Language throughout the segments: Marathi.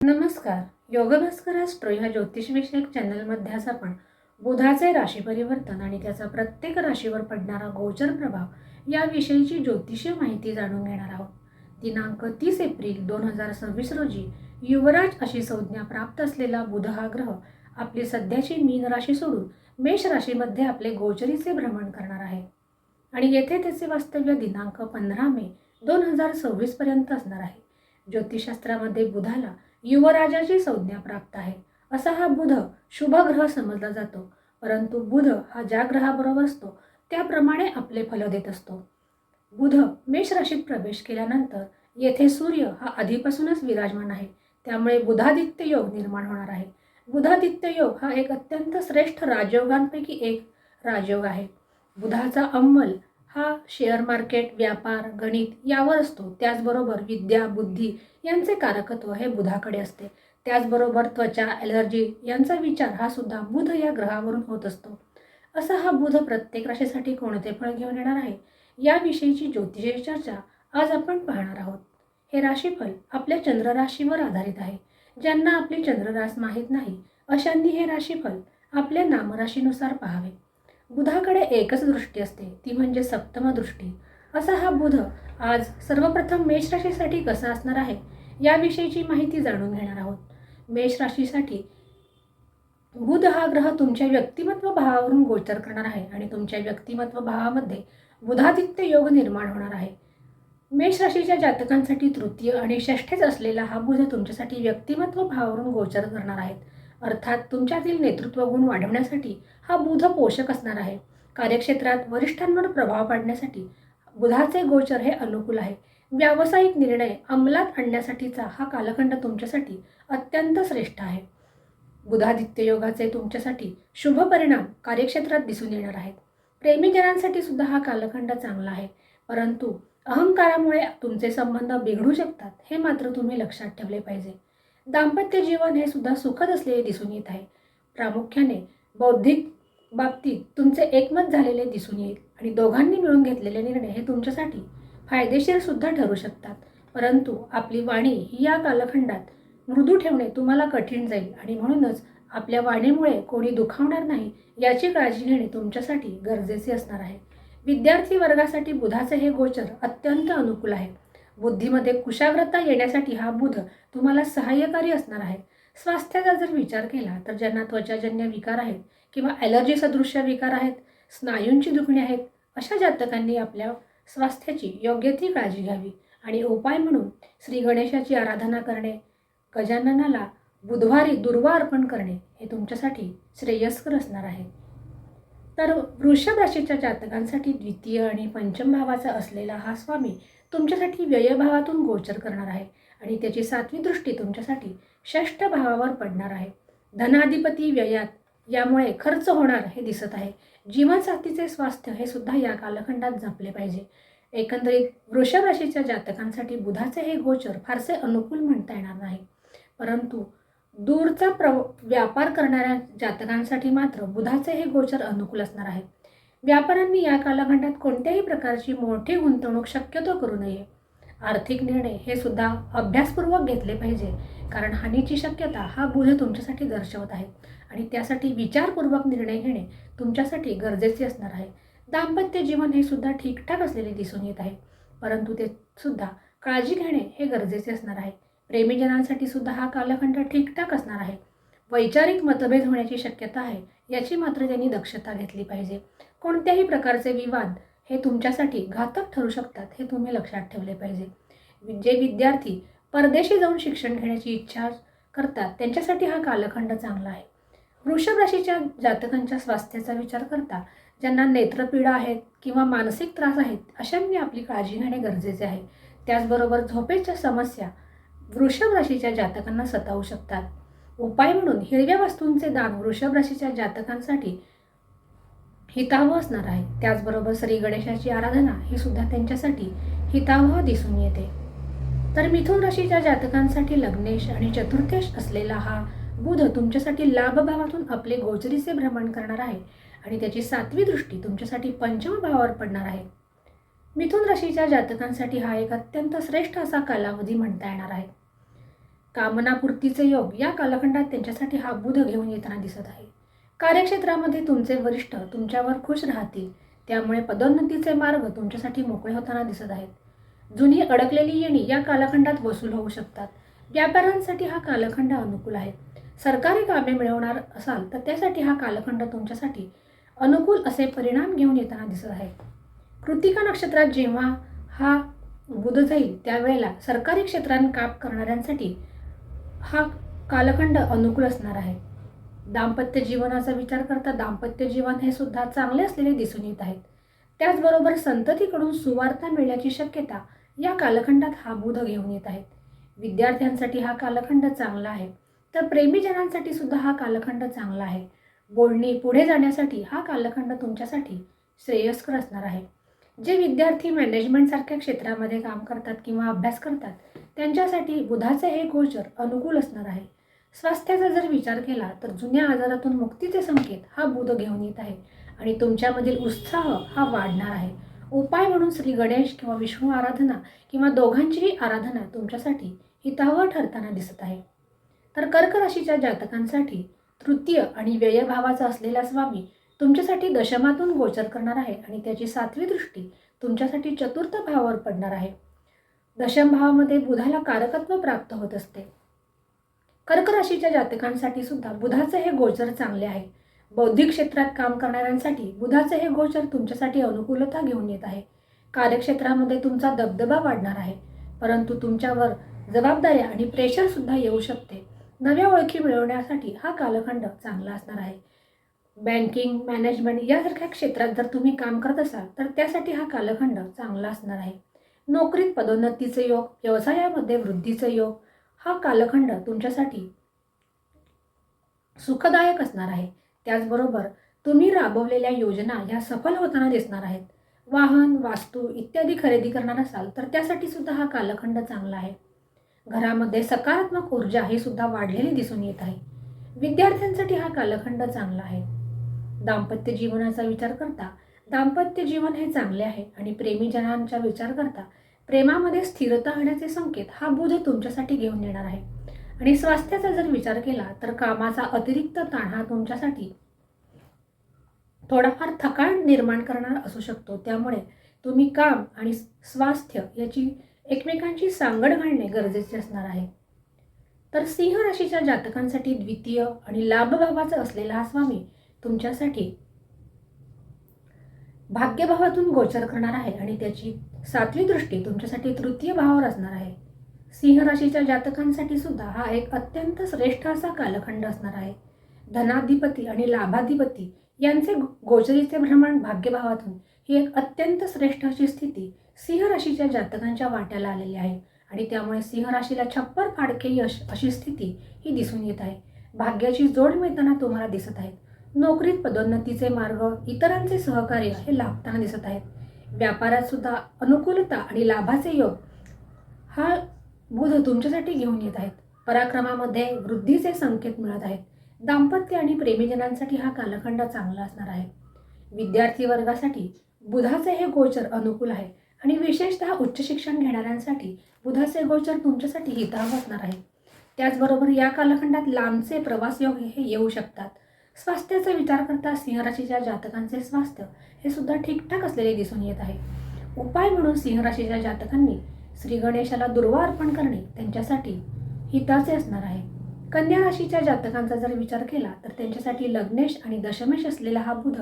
नमस्कार. योगभास्कर ॲस्ट्रो ह्या ज्योतिषविषयक चॅनलमध्ये आज आपण बुधाचे राशी परिवर्तन आणि त्याचा प्रत्येक राशीवर पडणारा गोचर प्रभाव याविषयीची ज्योतिषीय माहिती जाणून घेणार आहोत. दिनांक 30 एप्रिल 2026 रोजी युवराज अशी संज्ञा प्राप्त असलेला बुध हा ग्रह आपली सध्याची मीन राशी सोडून मेष राशीमध्ये आपले गोचरीचे भ्रमण करणार आहे आणि येथे त्याचे वास्तव्य दिनांक 15 मे 2026 पर्यंत असणार आहे. ज्योतिषशास्त्रामध्ये बुधाला युवराजाची संज्ञा प्राप्त आहे. असा हा बुध शुभ ग्रह समजला जातो, परंतु बुध हा ज्या ग्रहाबरोबर असतो त्याप्रमाणे आपले फल देत असतो. बुध मेष राशीत प्रवेश केल्यानंतर येथे सूर्य हा आधीपासूनच विराजमान आहे, त्यामुळे बुधादित्य योग निर्माण होणार आहे. बुधादित्य योग हा एक अत्यंत श्रेष्ठ राजयोगांपैकी एक राजयोग आहे. बुधाचा अंमल हा शेअर मार्केट, व्यापार, गणित यावर असतो. त्याचबरोबर विद्या, बुद्धी यांचे कारकत्व हे बुधाकडे असते. त्याचबरोबर त्वचा, ॲलर्जी यांचा विचार हा सुद्धा बुध या ग्रहावरून होत असतो. असा हा बुध प्रत्येक राशीसाठी कोणते फळ घेऊन येणार आहे याविषयीची ज्योतिषीय चर्चा आज आपण पाहणार आहोत. हे राशीफल आपल्या चंद्रराशीवर आधारित आहे. ज्यांना आपली चंद्ररास माहीत नाही अशांनी हे राशीफल आपल्या नामराशीनुसार पाहावे. बुधाकडे एकच दृष्टी असते, ती म्हणजे सप्तम दृष्टी. असा हा बुध आज सर्वप्रथम मेष राशीसाठी कसा असणार आहे याविषयीची माहिती जाणून घेणार आहोत. मेष राशीसाठी बुध हा ग्रह तुमच्या व्यक्तिमत्व भावावरून गोचर करणार आहे आणि तुमच्या व्यक्तिमत्व भावामध्ये बुधादित्य योग निर्माण होणार आहे. मेष राशीच्या जातकांसाठी तृतीय आणि षष्ठेच असलेला हा बुध तुमच्यासाठी व्यक्तिमत्व भावावरून गोचर करणार आहेत. अर्थात तुमच्यातील नेतृत्व गुण वाढवण्यासाठी हा बुध पोषक असणार आहे. कार्यक्षेत्रात वरिष्ठांवर प्रभाव पाडण्यासाठी बुधाचे गोचर हे अनुकूल आहे. व्यावसायिक निर्णय अंमलात आणण्यासाठीचा हा कालखंड तुमच्यासाठी अत्यंत श्रेष्ठ आहे. बुधादित्य योगाचे तुमच्यासाठी शुभ परिणाम कार्यक्षेत्रात दिसून येणार आहेत. प्रेमीजनांसाठी सुद्धा हा कालखंड चांगला आहे, परंतु अहंकारामुळे तुमचे संबंध बिघडू शकतात, हे मात्र तुम्ही लक्षात ठेवले पाहिजे. दाम्पत्य जीवन हे सुद्धा सुखद असलेले दिसून येत आहे. प्रामुख्याने बौद्धिक बाबतीत तुमचे एकमत झालेले दिसून येईल आणि दोघांनी मिळून घेतलेले निर्णय हे तुमच्यासाठी फायदेशीर सुद्धा ठरू शकतात. परंतु आपली वाणी ही या कालखंडात मृदू ठेवणे तुम्हाला कठीण जाईल आणि म्हणूनच आपल्या वाणीमुळे कोणी दुखावणार नाही याची काळजी घेणे तुमच्यासाठी गरजेचे असणार आहे. विद्यार्थी वर्गासाठी बुधाचे हे गोचर अत्यंत अनुकूल आहे. बुद्धीमध्ये कुशाग्रता येण्यासाठी हा बुध तुम्हाला सहाय्यकारी असणार आहे. स्वास्थ्याचा जर विचार केला तर ज्यांना त्वचाजन्य विकार आहेत किंवा ॲलर्जी सदृश्य विकार आहेत, स्नायूंची दुखणी आहेत, अशा जातकांनी आपल्या स्वास्थ्याची योग्य ती काळजी घ्यावी आणि उपाय म्हणून श्री गणेशाची आराधना करणे, गजाननाला बुधवारी दुर्वा अर्पण करणे हे तुमच्यासाठी श्रेयस्कर असणार आहे. तर वृषभ राशीच्या जातकांसाठी द्वितीय आणि पंचम भावाचा असलेला हा स्वामी तुमच्यासाठी व्ययभावातून गोचर करणार आहे आणि त्याची 7वी दृष्टी तुमच्यासाठी षष्ठ भावावर पडणार आहे. धनाधिपती व्ययात, यामुळे खर्च होणार हे दिसत आहे. जीवनसाथीचे स्वास्थ्य हे सुद्धा या कालखंडात जपले पाहिजे. एकंदरीत वृषभ राशीच्या जातकांसाठी बुधाचे हे गोचर फारसे अनुकूल म्हणता येणार नाही, परंतु दूरचा व्यापार करणाऱ्या जातकांसाठी मात्र बुधाचे हे गोचर अनुकूल असणार आहे. व्यापाऱ्यांनी या कालखंडात कोणत्याही प्रकारची मोठी गुंतवणूक शक्यतो करू नये. आर्थिक निर्णय हे सुद्धा अभ्यासपूर्वक घेतले पाहिजे, कारण हानीची शक्यता हा बुध तुमच्यासाठी दर्शवत आहे आणि त्यासाठी विचारपूर्वक निर्णय घेणे तुमच्यासाठी गरजेचे असणार आहे. दाम्पत्य जीवन हे सुद्धा ठीकठाक असलेले दिसून येत आहे, परंतु ते सुद्धा काळजी घेणे हे गरजेचे असणार आहे. प्रेमीजनांसाठी सुद्धा हा कालखंड ठीकठाक असणार आहे. वैचारिक मतभेद होण्याची शक्यता आहे, याची मात्र त्यांनी दक्षता घेतली पाहिजे. कोणत्याही प्रकारचे विवाद हे तुमच्यासाठी घातक ठरू शकतात, हे तुम्ही लक्षात ठेवले पाहिजे. जे विद्यार्थी परदेशी जाऊन शिक्षण घेण्याची इच्छा करतात त्यांच्यासाठी हा कालखंड चांगला आहे. वृषभ राशीच्या जातकांच्या स्वास्थ्याचा विचार करता ज्यांना नेत्रपीडा आहेत किंवा मानसिक त्रास आहेत अशांनी आपली काळजी घेणे गरजेचे आहे. त्याचबरोबर झोपेच्या समस्या वृषभ राशीच्या जातकांना सतावू शकतात. उपाय म्हणून हिरव्या वस्तूंचे दान वृषभ राशीच्या जातकांसाठी हितावह असणार आहे. त्याचबरोबर श्री गणेशाची आराधना ही सुद्धा त्यांच्यासाठी हितावह दिसून येते. तर मिथुन राशीच्या जातकांसाठी लग्नेश आणि चतुर्थेश असलेला हा बुध तुमच्यासाठी लाभभावातून आपले गोचरीचे भ्रमण करणार आहे आणि त्याची 7वी दृष्टी तुमच्यासाठी पंचम भावावर पडणार आहे. मिथुन राशीच्या जातकांसाठी हा एक अत्यंत श्रेष्ठ असा कालावधी म्हणता येणार आहे. कामनापूर्तीचे योग या कालखंडात त्यांच्यासाठी हा बुध घेऊन येताना दिसत आहे. कार्यक्षेत्रामध्ये तुमचे वरिष्ठ तुमच्यावर खुश राहतील, त्यामुळे पदोन्नतीचे मार्ग तुमच्यासाठी मोकळे होताना दिसत आहेत. जुनी अडकलेली येणी या कालखंडात वसूल होऊ शकतात. व्यापाऱ्यांसाठी हा कालखंड अनुकूल आहे. सरकारी कामे मिळवणार असाल तर त्यासाठी हा कालखंड तुमच्यासाठी अनुकूल असे परिणाम घेऊन येताना दिसत आहे. कृतिका नक्षत्रात जेव्हा हा बुध जाईल त्यावेळेला सरकारी क्षेत्रात काम करणाऱ्यांसाठी हा कालखंड अनुकूल असणार आहे. दाम्पत्य जीवनाचा विचार करता दाम्पत्य जीवन हे सुद्धा चांगले असलेले दिसून येत आहेत. त्याचबरोबर संततीकडून सुवार्ता मिळण्याची शक्यता या कालखंडात हा बुध घेऊन येत आहेत. विद्यार्थ्यांसाठी हा कालखंड चांगला आहे, तर प्रेमीजनांसाठी सुद्धा हा कालखंड चांगला आहे. बोलणी पुढे जाण्यासाठी हा कालखंड तुमच्यासाठी श्रेयस्कर असणार आहे. जे विद्यार्थी मॅनेजमेंटसारख्या क्षेत्रामध्ये काम करतात किंवा अभ्यास करतात त्यांच्यासाठी बुधाचे हे गोचर अनुकूल असणार आहे. स्वास्थ्याचा जर विचार केला तर जुन्या आजारातून मुक्तीचे संकेत हा बुध घेऊन येत आहे आणि तुमच्यामधील उत्साह हा वाढणार आहे. उपाय म्हणून श्री गणेश किंवा विष्णू आराधना किंवा दोघांचीही आराधना तुमच्यासाठी हितावह ठरताना दिसत आहे. तर कर्क राशीच्या जातकांसाठी तृतीय आणि व्ययभावाचा असलेला स्वामी तुमच्यासाठी दशमातून गोचर करणार आहे आणि त्याची 7वी दृष्टी तुमच्यासाठी चतुर्थ भावावर पडणार आहे. दशम भावामध्ये बुधाला कारकत्व प्राप्त होत असते. कर्क राशीच्या जातकांसाठी सुद्धा बुधाचे हे गोचर चांगले आहे. बौद्धिक क्षेत्रात काम करणाऱ्यांसाठी बुधाचे हे गोचर तुमच्यासाठी अनुकूलता घेऊन येत आहे. कार्यक्षेत्रामध्ये तुमचा दबदबा वाढणार आहे, परंतु तुमच्यावर जबाबदाऱ्या आणि प्रेशर सुद्धा येऊ शकते. नव्या ओळखी मिळवण्यासाठी हा कालखंड चांगला असणार आहे. बँकिंग, मॅनेजमेंट यासारख्या क्षेत्रात जर तुम्ही काम करत असाल तर त्यासाठी हा कालखंड चांगला असणार आहे. नोकरीत पदोन्नतीचे योग, व्यवसायामध्ये वृद्धीचे योग हा कालखंड तुमच्यासाठी सुखदायक असणार आहे. त्याचबरोबर तुम्ही राबवलेल्या योजना ह्या सफल होताना दिसणार आहेत. वाहन, वास्तू इत्यादी खरेदी करणार असाल तर त्यासाठी सुद्धा हा कालखंड चांगला आहे. घरामध्ये सकारात्मक ऊर्जा ही सुद्धा वाढलेली दिसून येत आहे. विद्यार्थ्यांसाठी हा कालखंड चांगला आहे. दाम्पत्य जीवनाचा विचार करता दाम्पत्य जीवन हे चांगले आहे आणि प्रेमीजनांचा विचार करता प्रेमामध्ये स्थिरता आणण्याचे संकेत हा बुध तुमच्यासाठी घेऊन येणार आहे. आणि स्वास्थ्याचा जर विचार केला तर कामाचा अतिरिक्त ताण हा तुमच्यासाठी थोडाफार थकान निर्माण करणार असू शकतो. त्यामुळे तुम्ही काम आणि स्वास्थ्य याची एकमेकांची सांगड घालणे गरजेचे असणार आहे. तर सिंह राशीच्या जातकांसाठी द्वितीय आणि लाभभावाचा असलेला हा स्वामी तुमच्यासाठी भाग्यभावातून गोचर करणार आहे आणि त्याची 7वी दृष्टी तुमच्यासाठी तृतीय भावावर असणार आहे. सिंह राशीच्या जातकांसाठी सुद्धा हा एक अत्यंत श्रेष्ठ असा कालखंड असणार आहे. धनाधिपती आणि लाभाधिपती यांचे गोचरीचे भ्रमण भाग्यभावातून ही एक अत्यंत श्रेष्ठ अशी स्थिती सिंह राशीच्या जातकांच्या वाट्याला आलेली आहे आणि त्यामुळे सिंह राशीला छप्पर फाडके यश अशी स्थिती ही दिसून येत आहे. भाग्याची जोड मिळताना तुम्हाला दिसत आहे. नोकरीत पदोन्नतीचे मार्ग, इतरांचे सहकार्य हे लाभताना दिसत आहेत. व्यापारात सुद्धा अनुकूलता आणि लाभाचे योग हा बुध तुमच्यासाठी घेऊन येत आहेत. पराक्रमामध्ये वृद्धीचे संकेत मिळत आहेत. दाम्पत्य आणि प्रेमीजनांसाठी हा कालखंड चांगला असणार आहे. विद्यार्थी वर्गासाठी बुधाचे हे गोचर अनुकूल आहे आणि विशेषतः उच्च शिक्षण घेणाऱ्यांसाठी बुधाचे गोचर तुमच्यासाठी हितावह असणार आहे. त्याचबरोबर या कालखंडात लांबचे प्रवास योग हे येऊ शकतात. स्वास्थ्याचा विचार करता सिंह राशीच्या जातकांचे स्वास्थ्य हे सुद्धा ठीकठाक असलेले दिसून येत आहे. उपाय म्हणून सिंह राशीच्या जातकांनी श्री गणेशाला दुर्वा अर्पण करणे त्यांच्यासाठी हिताचे असणार आहे. कन्या राशीच्या जातकांचा जर विचार केला तर त्यांच्यासाठी लग्नेश आणि दशमेश असलेला हा बुध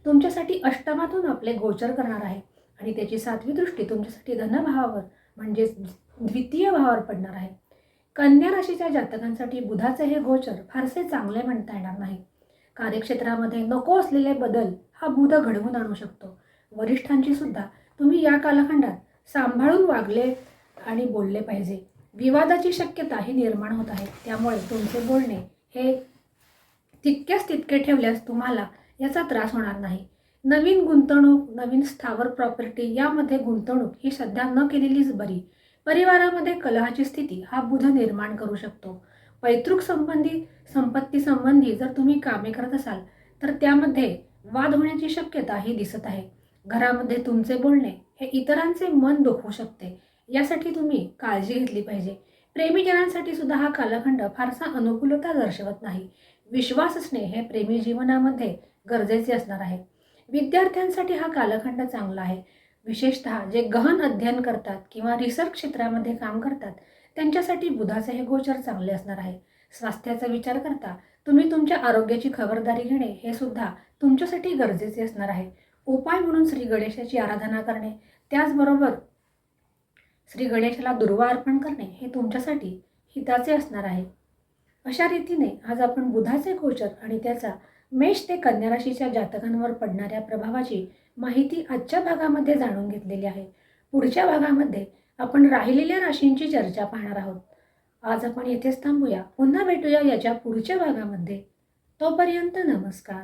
तुमच्यासाठी अष्टमातून आपले गोचर करणार आहे आणि त्याची 7वी दृष्टी तुमच्यासाठी धनभावावर म्हणजेच द्वितीय भावावर पडणार आहे. कन्या राशीच्या जातकांसाठी बुधाचे हे गोचर फारसे चांगले म्हणता येणार नाही. कार्यक्षेत्रामध्ये नको असलेले बदल हा बुध घडवून आणू शकतो. वरिष्ठांची सुद्धा तुम्ही या कालखंडात सांभाळून वागले आणि बोलले पाहिजे. विवादाची शक्यता ही निर्माण होत आहे, त्यामुळे तुमचे बोलणे हे तितक्याच तितके ठेवल्यास तुम्हाला याचा त्रास होणार नाही. नवीन गुंतवणूक, नवीन स्थावर प्रॉपर्टी यामध्ये गुंतवणूक ही सध्या न केलेलीच बरी. परिवारामध्ये कलहाची स्थिती हा बुध निर्माण करू शकतो. पैतृक संपत्ती संबंधी जर तुम्ही कामे करत असाल तर त्यामध्ये वाद होण्याची शक्यता ही दिसत आहे. घरामध्ये तुमचे बोलणे हे इतरांचे मन दुखवू शकते, यासाठी तुम्ही काळजी घेतली पाहिजे. प्रेमीजनांसाठी सुद्धा हा कालखंड फारसा अनुकूलता दर्शवत नाही. विश्वास असणे हे प्रेमी जीवनामध्ये गरजेचे असणार आहे. विद्यार्थ्यांसाठी हा कालखंड चांगला आहे. विशेषतः जे गहन अध्ययन करतात किंवा रिसर्च क्षेत्रामध्ये काम करतात त्यांच्यासाठी बुधाचे हे गोचर चांगले असणार आहे. स्वास्थ्याचा विचार करता तुम्ही तुमच्या आरोग्याची खबरदारी घेणे हे सुद्धा तुमच्यासाठी गरजेचे असणार आहे. उपाय म्हणून श्री गणेशाची आराधना करणे, त्याचबरोबर श्री गणेशाला दुर्वा अर्पण करणे हे तुमच्यासाठी हिताचे असणार आहे. अशा रीतीने आज आपण बुधाचे गोचर आणि त्याचा मेष ते कन्या राशीच्या जातकांवर पडणाऱ्या प्रभावाची माहिती आजच्या भागामध्ये जाणून घेतलेली आहे. पुढच्या भागामध्ये आपण राहिलेल्या राशींची चर्चा पाहणार आहोत. आज आपण येथेच थांबूया. पुन्हा भेटूया याच्या पुढच्या भागामध्ये. तोपर्यंत नमस्कार.